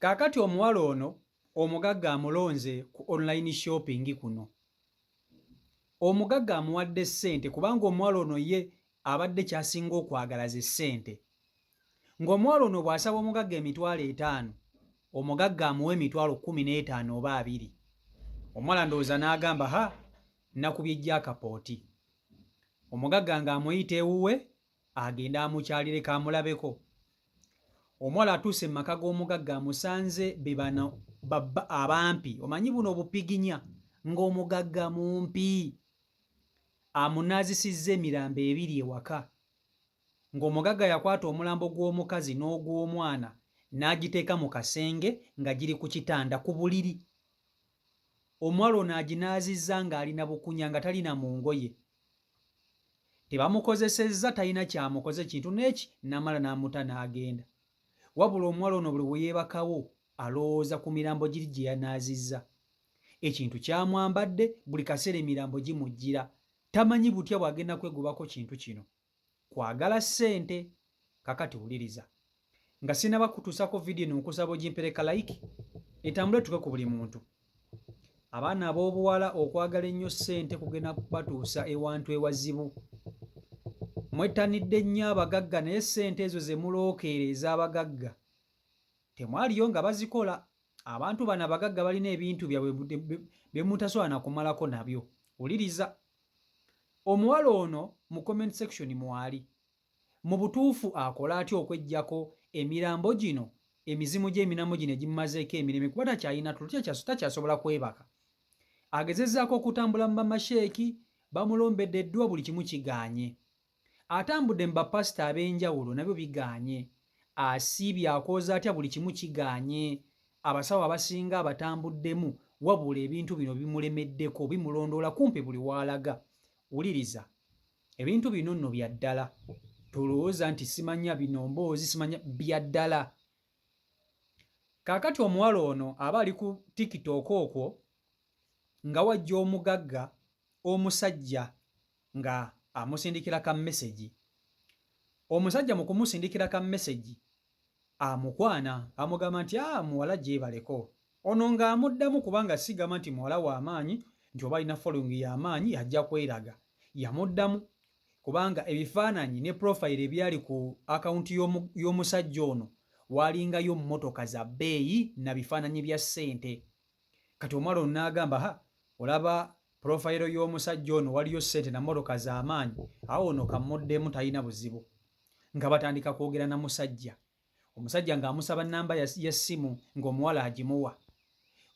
Kaakati omuwala ono omugagga amulonze ku online shopping kuno. Omugagga amuwadde ssente kubanga omuwala ono ye abadde kyasinga okwagala ze ssente. Ng'omuwala ono bw'asaba omugagga emitwalo 5, omugagga amuwa emitwalo 15 oba 20. Omuwala ndowooza n'agamba nakubye jjaakapooti. Omugagga ng'amuyita ewuwe agenda amukyalire kamulabeko. Omuwala atuuse mu maka g'omugagga amusanze be bano abampi. Omanyi buno obupiginya ng'omugagga mumpi. Amunaazisizza emirambo 2 ewaka. Ng'omugagga yakwata omulambo gw'omukazi n'ogw'omwana n'agiteeka mu kasenge nga giri ku kitanda ku buliri. Omuwala ono aginaazizza ng'alina bukunya nga talina mu ngoye. Tebamukozesezza, talina kyamukoze kintu n'eki, n'amala n'amuta n'agenda. Wabula omuwala ono buli we yeebakawo alowooza ku mirambo giri gye yanaazizza. Ekintu kyamwambadde, buli kaseera emirambo gimujjira. Tamanyi butya bw'agenda kwegobako kintu kino. Kwagala ssente. Kakati wuliriza. Nga sinaba kutuusako vidiyo eno nkusaba ogimpereka like, etambule tuke ku buli muntu. Abaana ab'obuwala okwagala ennyo ssente kugenda batuusa ewantu ewazibu. Mwettanidde nnyo abagagga naye ssente ezo ze mulookeera ez'abagagga temwaliyo nga bazikola. Abantu bano abagagga balina ebintu byabwe bye mutasobola na kumalako nabyo. Wuliriza. Omuwala ono mu comment section mwali. Mu butuufu akola atya okweggyako emirambo gino, emizimu gy'emirambo gino egimumazeeko emirembe kuba takyasobola kwebaka. Agezezzaako okutambula mu bamasheeki, bamulombedde eddwa buli kimu kigaanye. Atambudde mu bapasita ab'enjawulo nabyo bigaanye. Asiibye akoza atya buli kimu kigaanye. Abasawo abasinga abatambuddemu wabula ebintu bino bimulemeddeko, bimulondoola kumpi buli w'alaga. Wuliriza, ebintu bino nno bya ddala. Tolowooza nti simanya bino mboozi, simanya bya ddala. Kaakati omuwala ono aba ali ku TikTok okwo nga wajja omugagga omusajja nga amusindikira ka message. Omusajja mu kumusindikira ka message amukwana, amugamba nti muwala gyebaleko. Ono ng'amuddamu kubanga sigamba nti muwala w'amaanyi, nti oba alina following y'amaanyi ajja kweraga. Yamuddamu kubanga ebifaananyi ne profile ebyali ku akawunti y'omusajja ono walingayo mmotoka za bbeeyi na bifaananyi bya ssente. Kati omwala ono n'agamba olaba profile y'omusajja ono waliyo ssente na mmotoka z'amaanyi, awo ono kamuddemu talina buzibu. Nga batandika kwogera na musajja. Omusajja ng'amusaba nnamba y'essimu ng'omuwala agimuwa.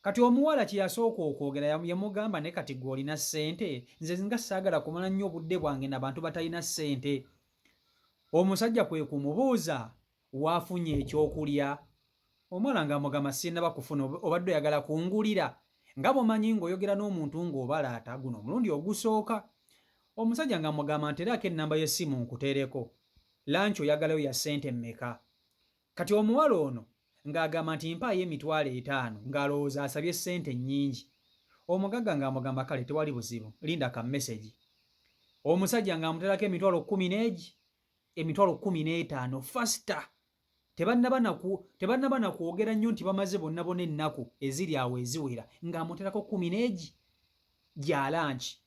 Kati omuwala kye yasooka okwogera yamugamba ne kati gwe olina ssente, nze nga saagala kumala nnyo obudde bwange n'abantu batalina ssente. Omusajja kwe kumubuuza waafunye ekyokulya. Omuwala ng'amugamba sinnaba kufuna, obadde oyagala kungulira. Nga bw'omanyi ng'oyogera n'omuntu ng'obalaata guno omulundi ogusooka. Omusajja ng'amugamba nteerako ennamba y'essimu nkuteereko. Lanchi oyagalayo ya ssente mmeka? Kati omuwala ono ng'agamba nti mpaayo emitwalo 5 ng'alowooza asabye ssente nnyingi. Omugagga ng'amugamba kale tewali buzibu, linda ka message. Omusajja ng'amuteerako emitwalo 10 emitwalo 15 faster. Tebannaba na kwogera nnyo nti bamaze bonna ennaku eziri awo eziwera ng'amuteerako 10 gya lanchi.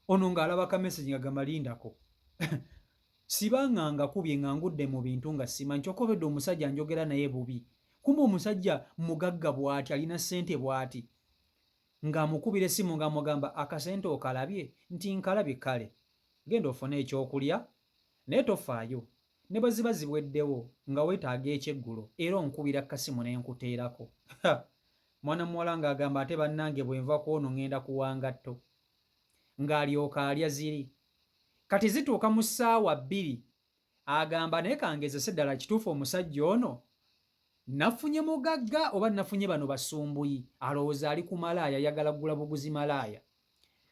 Ono ng'alaba ka message ng'agamba lindako. Sibanga ngakubye nga ngudde mu bintu nga simanyi kyokobedde omusajja njogera naye bubi. Kumbe omusajja mugagga bw'ati, alina ssente bw'ati. Ng'amukubira essimu ng'amugamba akasente okalabye? Nti nkalabye kale. Genda ofune ekyokulya naye tofaayo. Ne bwe ziba ziweddewo nga weetaaga ekyeggulo era onkubira kasimu ne nkuteerako. Mwana muwala ng'agamba ate bannange bwe nva ku ono ŋŋenda kuwangatto. Ng'alyoka alya ziri. Kati zituuka mu ssaawa 2 agamba naye kangezese ddala kituufu omusajja ono nafunye mugagga oba nafunye bano basumbuyi, alowooza ali ku malaaya, ayagala kugula buguzi malaaya.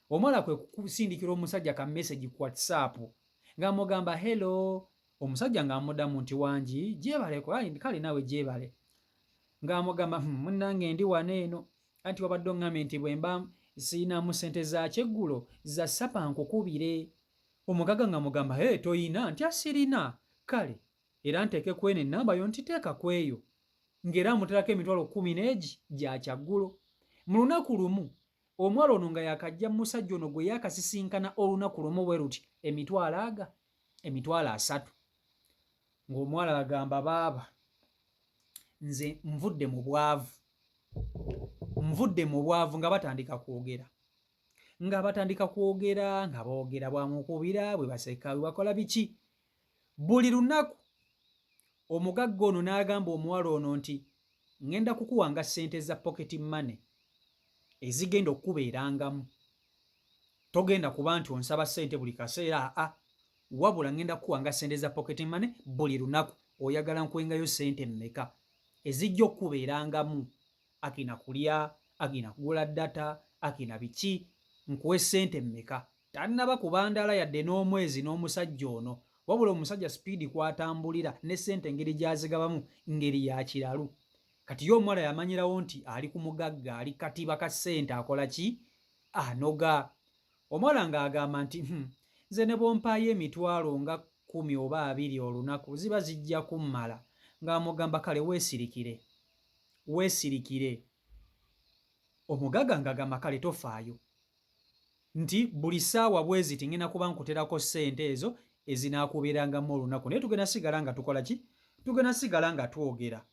Omwala kwe kusindikira omusajja ka message ku WhatsApp ng'amugamba hello. Omusajja ng'amuddamu nti wangi gyebaleko, kale nawe gyebale. Ng'amugamba munnange ndi wano eno anti wabadde oŋŋambye nti bwe mba siinamu ssente za kyeggulo za ssapa nkukubire. Omugagga ng'amugamba toyina? Nti asirina. Kale era nteeke kweno ennamba yo ntiteeka kweyo. ng'era amuterako emitwalo 10 n'egi gya kyaggulo. Mu lunaku lumu omuwala ono nga yakajja musajja ono gwe yakasisinkana olunaku lumu bwe ruti emitwalo 3, ng'omuwala agamba baaba nze nvudde mu bwavu nga batandika kwogera nga boogera bwamukubira bwe baseka bwe bakola biki. Buli lunaku omugagga ono n'agamba omuwala ono nti ŋŋenda kukuwanga ssente za pocket money ezigenda okubeerangamu, togenda kuba nti onsaba ssente buli kaseera, wabula ŋŋenda kukuwanga ssente za pocket money buli lunaku. Oyagala nkuwengayo ssente mmeka ezijja okubeerangamu? Akina kulya, akina kugula data, akina biki, nkuwe ssente mmeka? Tannaba kubandaala yadde n'omwezi n'omusajja ono, wabula omusajja sipiidi kwatambulira ne ssente engeri gy'azigabamu ngeri ya kiralu. Kati ye omuwala yamanyirawo nti ali ku mugagga, ali katiba ka ssente, akola ki? Anoga. Omuwala ng'agamba nti nze ne bwompaayo emitwalo nga 10 oba 20 olunaku ziba zijja kummala. Ng'amugamba kale weesirikire. Omugagga ng'agamba kale tofaayo nti buli ssaawa bwe ziti ngenda kuba nkuterako ssente ezo ezinaakubeerangamu olunaku, naye tugenda sigala nga tukola ki? Tugenda sigala nga twogera.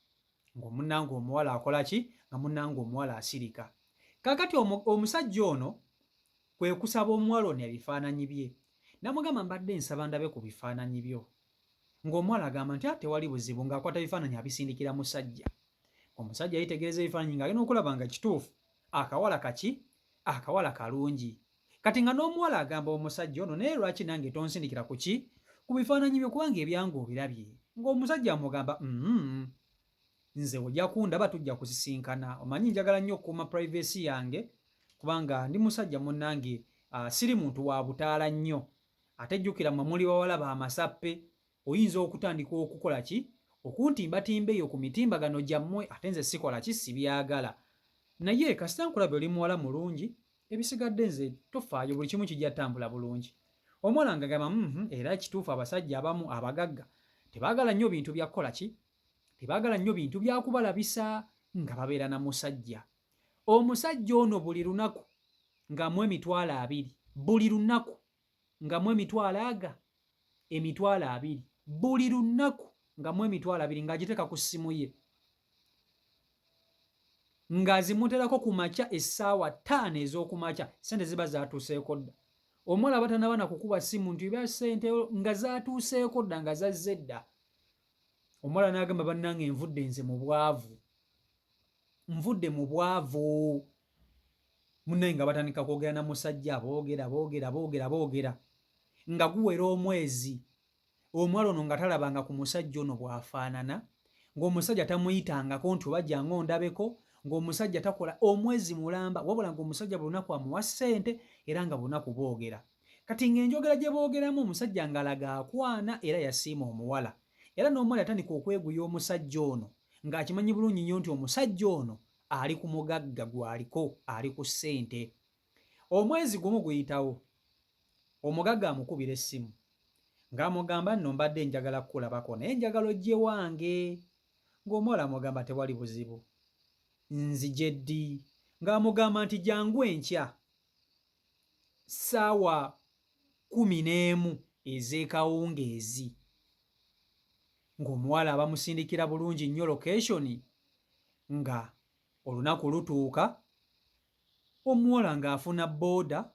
Ng'omunnange omuwala akola ki? Nga munnange omuwala asirika. Kaakati omusajja ono kwe kusaba omuwala ono ebifaananyi bye. Namugamba mbadde nsaba ndabe ku bifaananyi byo. Ng'omuwala agamba nti tewali buzibu, ng'akwata ebifaananyi abisindikira musajja. Omusajja yetegereza ebifaananyi ng'alina okulaba nga kituufu akawala kaki? Akawala kalungi. Kati nga n'omuwala agamba omusajja ono, naye lwaki nange tonsindikira ku ki? Ku bifaananyi byo, kubanga ebyange obirabye. Ng'omusajja amugamba nze ojja kundaba tujja kusisinkana, omanyi njagala nnyo okukuuma privacy yange kubanga ndi musajja munnange, siri muntu wa butaala nnyo. Ate jjukira mmwe muli bawala ba masappe, oyinza okutandika okukola ki? Okuntimbatimba eyo ku mitimbagano gyammwe, ate nze sikola ki? Sibyagala. Naye kasita nkulabe oli muwala mulungi, ebisigadde nze tofaayo, buli kimu kijja ttambula bulungi. Omuwala ng'agamba era kituufu abasajja abamu abagagga tebaagala nnyo bintu bya kukola ki? Tebaagala nnyo bintu bya kubalabisa nga babeera na musajja. Omusajja ono buli lunaku ng'amuwa emitwalo 2, buli lunaku ng'amuwa emitwalo 2, buli lunaku ng'amuwa emitwalo 2 ng'agiteeka ku ssimu ye, ng'azimuterako ku makya essaawa 5 ez'okumakya, ssente ziba zaatuuseeko dda. Omuwala batanaba na kukuba ssimu nti bya ssente nga zaatuuseeko dda, nga zazze dda. Omuwala n'agamba bannange nvudde nze mu bwavu. Munnaye nga batandika kwogera na musajja, boogera nga guwera omwezi. Omuwala ono nga talabanga ku musajja ono bw'afaanana, ng'omusajja tamuyitangako nti oba jjanga ondabeko, ng'omusajja takola omwezi mulamba, wabula ng'omusajja buli lunaku amuwa ssente era nga bunaku boogera. Kati ng'enjogera gye boogeramu omusajja ng'alaga akwana era yasiima omuwala. Era n'omuwala yatandika okweguya omusajja ono ng'akimanyi bulungi nnyo nti omusajja ono ali ku mugagga gw'aliko, ali ku ssente. Omwezi gumu guyitawo, omugagga amukubira essimu ng'amugamba nno mbadde njagala kukulabako naye njagala ojje wange. Ng'omuwala amugamba tewali buzibu, nzije ddi? Ng'amugamba nti jangu enkya ssaawa 11 ez'ekawungeezi. Ng'omuwala abamusindikira bulungi nnyo location, nga olunaku lutuuka omuwala ng'afuna booda,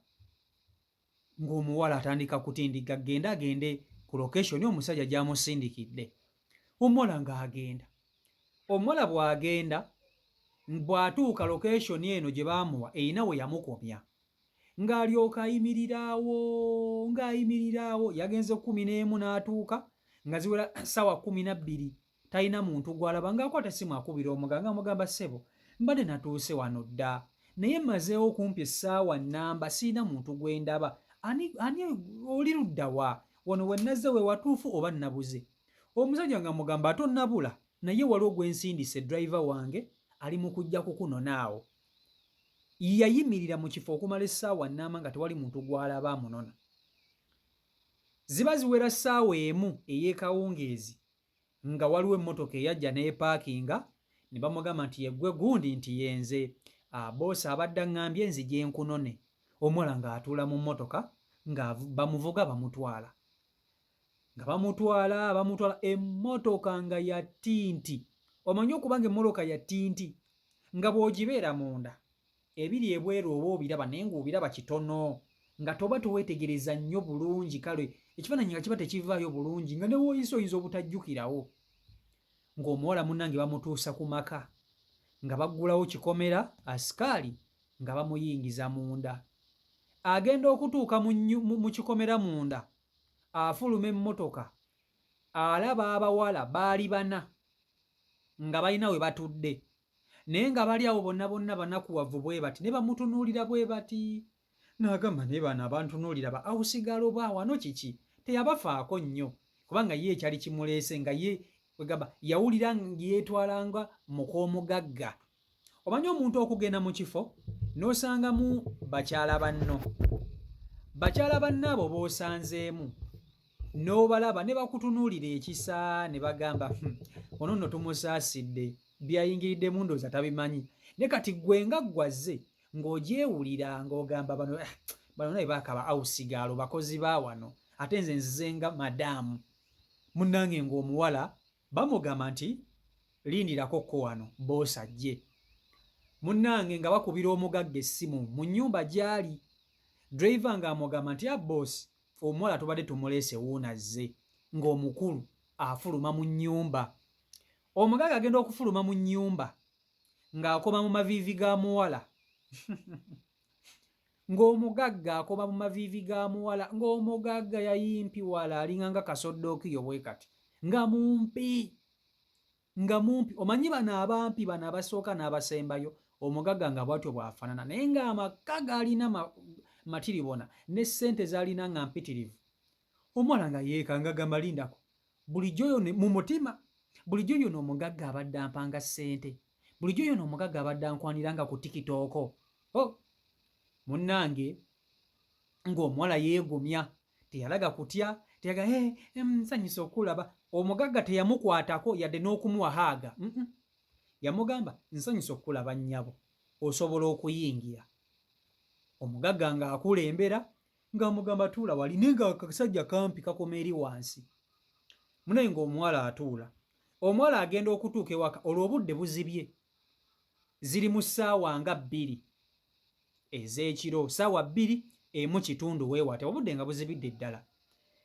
ng'omuwala atandika kutindiga agende ku location omusajja gy'amusindikidde. Omuwala ng'agenda, omuwala bw'agenda bw'atuuka location eno gye baamuwa eyina we yamukomya, ng'alyoka ayimirirawo yagenze 11 n'atuuka nga ziwera ssaawa 12, talina muntu gw'alaba, ng'akwata essimu akubira omuganga amugamba ssebo mbadde natuuse wano dda naye mmazeewo okumpi essaawa nnamba sirina muntu gwe ndaba, ani oli ludda wa? Wano we nazze we watuufu oba nabuze? Omusajja nga mugamba ate onnabula, naye waliwo gwe nsindise driver wange ali mu kujja kukunonaawo. Yayimirira mu kifo okumala essaawa nnamba nga tewali muntu gw'alaba amunona. Ziba ziwera ssaawa emu ey'ekawungeezi nga waliwo emmotoka eyajja n'epaakinga ne bamugamba nti yeggwe gundi nti yenze boosi abadde aŋŋambye nzije nkunone. Omuwala ng'atuula mu mmotoka nga bamuvuga bamutwala emmotoka nga ya ttinti. Omanyi okuba nga emmotoka ya ttinti nga bw'ogibeera munda ebiri ebweru oba obiraba naye ng'obiraba kitono nga toba toweetegereza nnyo bulungi, kale ekifaananyi nga kiba tekivaayo bulungi nga ne w'oyise oyinza obutajjukirawo. Ng'omuwala munnange bamutuusa ku maka nga baggulawo kikomera asikaali nga bamuyingiza munda. Agenda okutuuka mu kikomera munda, afuluma emmotoka, alaba abawala baali bana nga balina we batudde, naye nga bali awo bonna banakuwavu bwe bati ne bamutunuulira bwe bati. N'agamba naye bano abantunuulira ba awusigalo ba wano kiki? Teyabafaako nnyo kubanga ye ekyali kimuleese nga ye wegamba yawulira yeetwalanga mukoomugagga. Omanyi omuntu okugenda mu kifo n'osangamu bakyala banno, bakyala banno abo b'osanzeemu n'obalaba ne bakutunuulira ekisa ne bagamba ono nno tumusaasidde, byayingiriddemu ndowooza tabimanyi. Ne kati gwe nga gwazze ng'ogyewulira ng'ogamba bano naye baakaba awusigaalo bakozi ba wano, ate nze nzizenga madaamu. Munnange ng'omuwala bamugamba nti lindirako ko wano boosi ajje. Munnange nga bakubira omugagga essimu mu nnyumba gy'ali, driver ng'amugamba nti boosi omuwala tubadde tumuleese wuuna azze, ng'omukulu afuluma mu nnyumba. Omugagga agenda okufuluma mu nnyumba ng'akoma mu maviivi ga muwala ng'omugagga akoma mu maviivi ga muwala, ng'omugagga yayimpi wala alinga nga kasoddookiyo bwe kati nga mumpi. Omanyi bano abampi bano abasooka n'abasembayo, omugagga nga bw'atyo bw'afaanana, naye ng'amaka g'alina matiribona ne ssente z'alina nga mpitirivu. Omuwala nga yeekanga gamba lindako, bulijjo yo mu mutima, bulijjo yono omugagga abadde ampanga ssente, bulijjo yono omugagga abadde ankwaniranga ku tikitooko. Munnange ng'omuwala yeegumya, teyalaga kutya, teyaga nsanyusa okulaba. Omugagga teyamukwatako yadde n'okumuwa haaga. Yamugamba nsanyusa okulaba nnyabo, osobola okuyingira. Omugagga ng'akulembera ng'amugamba tuula wali, naye ng'akasajja kampi kakoma eri wansi. Munaye ng'omuwala atuula, omuwala agenda okutuuka ewaka, olwo obudde buzibye, ziri mu ssaawa nga 2 ez'ekiro, ssaawa 2:01 weewate, obudde nga buzibidde ddala.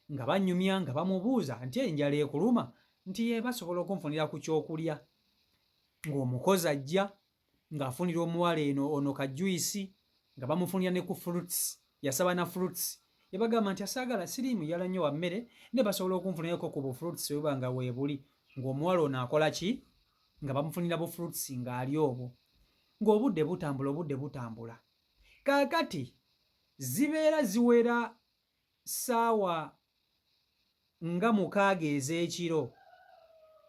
Nga banyumya nga bamubuuza nti enjala ekuluma, nti basobola okunfunira ku kyokulya. Ng'omukozi ajja ng'afunira omuwala ono kajuyisi, nga bamufunira ne ku fruits, yasaba na fruits. Yabagamba nti asaagala siriimu yala nnyo wa mmere, ne basobola okunfunirako ku bufruits webuba nga weebuli. Ng'omuwala ono akola ki? Nga bamufunira bu fruits ng'ali obwo. Ng'obudde butambula. Kaakati zibeera ziwera ssaawa nga 6 ez'ekiro,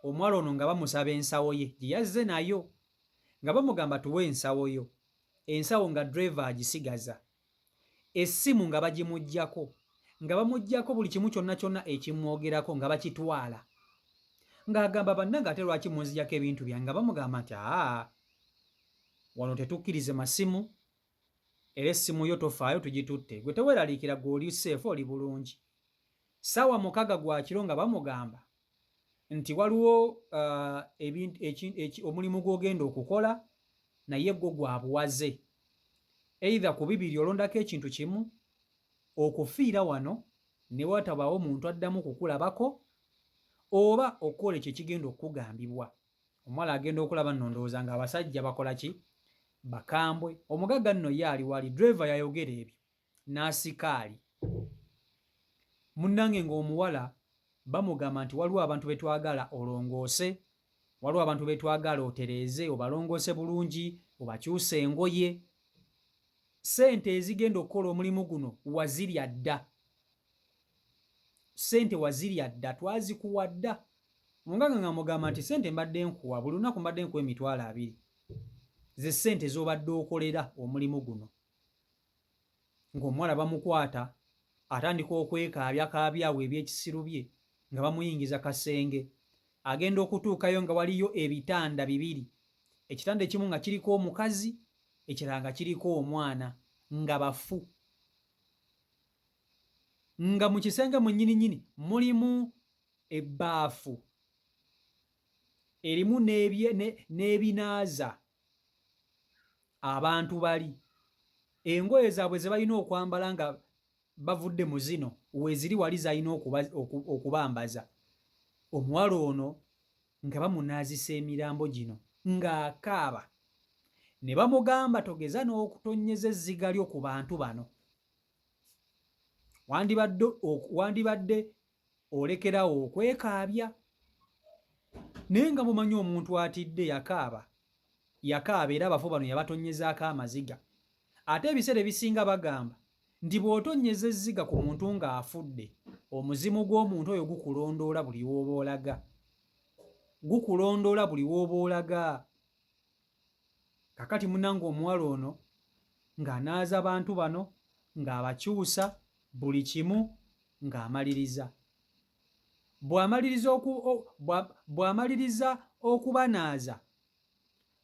omuwala ono nga bamusaba ensawo ye gye yazze nayo, nga bamugamba tuwe ensawo yo, ensawo nga driver agisigaza, essimu nga bagimuggyako, nga bamuggyako buli kimu kyonna ekimwogerako nga bakitwala, ng'agamba bannange ate lwaki munzijjako ebintu byange, nga bamugamba nti wano tetukkirize masimu, era essimu yo tofaayo tugitutte, gwe teweeraliikira, gwe oli seefu, oli bulungi. Ssaawa 6 gwa kiro nga bamugamba nti waliwo omulimu gw'ogenda okukola naye gwo gwa buwaze, either ku bibiri olondako ekintu kimu, okufiira wano ne watabaawo muntu addamu kukulabako, oba okukola ekyo ekigenda okugambibwa. Omuwala agenda okulaba nno ndowooza nga abasajja bakola ki? Bakambwe. Omugagga nno ye ali wali, driver yayogera ebyo n'asikaali. Munnange ng'omuwala bamugamba nti waliwo abantu be twagala olongoose, waliwo abantu be twagala otereeze, obalongoose bulungi, obakyuse engoye. Ssente ezigenda okukola omulimu guno wazirya dda. Ssente wazirya dda, twazikuwa dda. Omugagga ng'amugamba nti ssente mbadde nkuwa, buli lunaku mbadde nkuwa $20, ze ssente z'obadde okolera omulimu guno. Ng'omuwala bamukwata atandika okwekaabyawo ebyekisiru bye nga bamuyingiza kasenge. Agenda okutuukayo nga waliyo ebitanda 2 ekitanda ekimu nga kiriko omukazi ekirala nga kiriko omwana nga bafu, nga mu kisenge mu nnyini mulimu ebbaafu erimu n'ebinaaza abantu bali, engoye zaabwe ze balina okwambala nga bavudde mu zino weeziri wali zalina okubambaza. Omuwala ono nga bamunaazisa emirambo gino ng'akaaba, ne bamugamba togeza n'okutonnyeza ezziga lyo ku bantu bano, wandibadde olekerawo okwekaabya. Naye nga mumanyi omuntu atidde yakaaba era abafu bano yabatonyezaako amaziga. Ate ebiseera ebisinga bagamba nti bw'otonnyeza ezziga ku muntu ng'afudde, omuzimu gw'omuntu oyo gukulondoola buli w'oba olaga, gukulondoola buli w'oba olaga. Kakati munnange omuwala ono ng'anaaza abantu bano ng'abakyusa buli kimu ng'amaliriza. Bw'amaliriza okubanaaza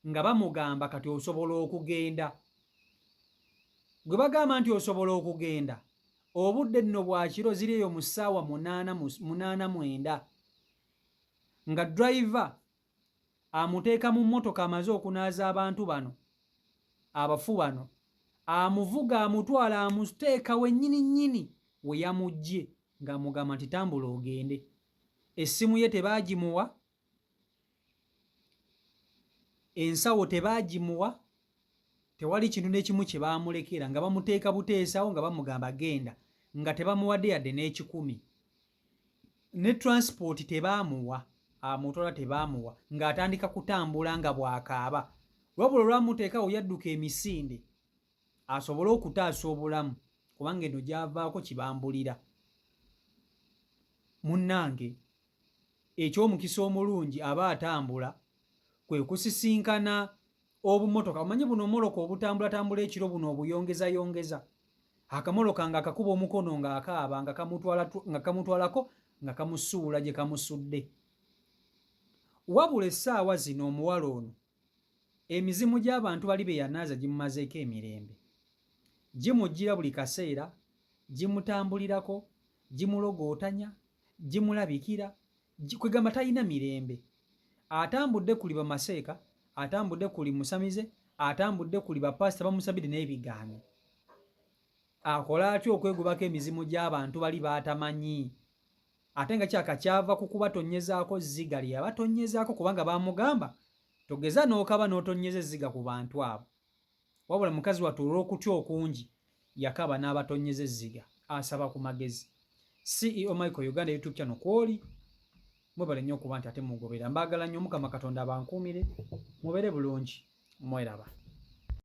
nga bamugamba kati osobola okugenda. Gwe bagamba nti osobola okugenda, obudde nno bwa kiro ziri eyo mu ssaawa 8:09 nga driver amuteeka mu mmotoka amaze okunaaza abantu bano abafu bano, amuvuga amutwala amuteeka wennyini we yamugye ng'amugamba nti tambula ogende. Essimu ye tebaagimuwa, ensawo tebaagimuwa, tewali kintu n'ekimu kye baamulekera, nga bamuteeka buteesawo nga bamugamba genda, nga tebamuwadde yadde n'ekikumi. Ne transport tebaamuwa, amutwala tebaamuwa, ng'atandika kutambula nga bw'akaaba. Wabula olwamuteekawo yadduka emisinde asobole okutaasa obulamu, kubanga eno gy'avaako kibambulira. Munnange, eky'omukisa omulungi aba atambula kwe kusisinkana obummotoka. Omanyi buno omoloka obutambulatambula ekiro buno obuyongezayongeza, akamoloka ng'akakuba omukono ng'akaaba nga kamutwalako nga kamusuula gye kamusudde. Wabula essaawa zino omuwala ono emizimu gy'abantu bali be yanaaza gimumazeeko emirembe, gimujjira buli kaseera, gimutambulirako, gimulogootanya, gimulabikira, kwegamba talina mirembe. Atambudde kuli bamaseeka, atambudde kuli musamize, atambudde kuli bapasita bamusabire n'ebigaano. Akola atya okwegubako emizimu gy'abantu bali b'atamanyi, ate nga kyaka kyava ku kubatonyezaako zziga lye yabatonyezaako, kubanga baamugamba togeza n'okaba n'otonnyeza ezziga ku bantu abo. Wabula mukazi wattu olw'okutya okungi yakaba n'abatonnyeza ezziga. Asaba ku magezi. CEO Michael Uganda YouTube channel kwoli mwebale nnyo okuba nti ate mugoberera. Mbaagala nnyo, Mukama Katonda abankuumire, mubeere bulungi, mweraba.